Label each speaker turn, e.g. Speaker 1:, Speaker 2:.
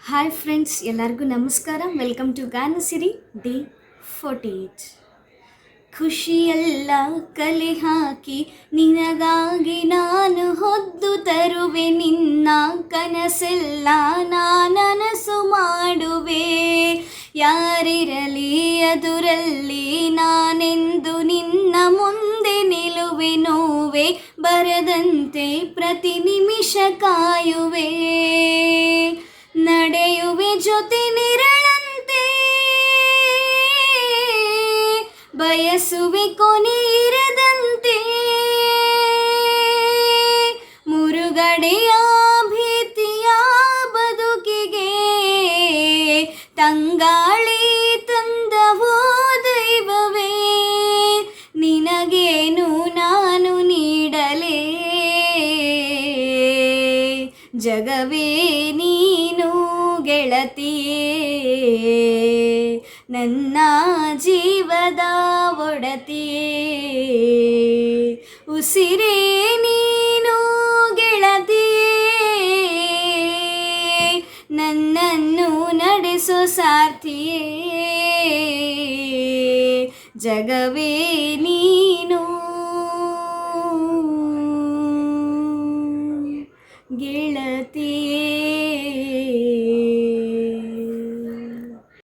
Speaker 1: Hi friends, ಎಲ್ಲರಿಗೂ ನಮಸ್ಕಾರ. Welcome to Gaanasiri day 48. ಖುಷಿಯೆಲ್ಲ ಕಲೆ ಹಾಕಿ ನಿನಗಾಗಿ ನಾನು ಹೊದ್ದು ತರುವೆ, ನಿನ್ನ ಕನಸೆಲ್ಲ ನನಸು ಮಾಡುವೆ. ಯಾರಿರಲಿ ಎದುರಲ್ಲಿ ನಾನೆಂದು ನಿನ್ನ ಮುಂದೆ ನಿಲ್ಲುವೆ, ನೋವೆ ಬರದಂತೆ ಪ್ರತಿ ನಿಮಿಷ ಕಾಯುವೆ. ನಡೆಯುವೆ ಜೊತೆ ನಿರಳಂತೆ, ಬಯಸುವೆ ಕೊನೆ ಇರದಂತೆ. ಮುರುಗಡೆಯ ಭೀತಿಯ ಬದುಕಿಗೆ ತಂಗಾಳಿ ತಂದವೋ ದೈವವೇ, ನಿನಗೇನು ನಾನು ನೀಡಲೇ. ಜಗವೇ ನೀನು ಗೆಳತಿಯೇ, ನನ್ನ ಜೀವದ ಒಡತಿಯೇ. ಉಸಿರೇ ನೀನು ಗೆಳತಿಯೇ, ನನ್ನನ್ನು ನಡೆಸೋ ಸಾರ್ಥಿಯೇ. ಜಗವೇ ನೀನು ಗೆಳತಿ.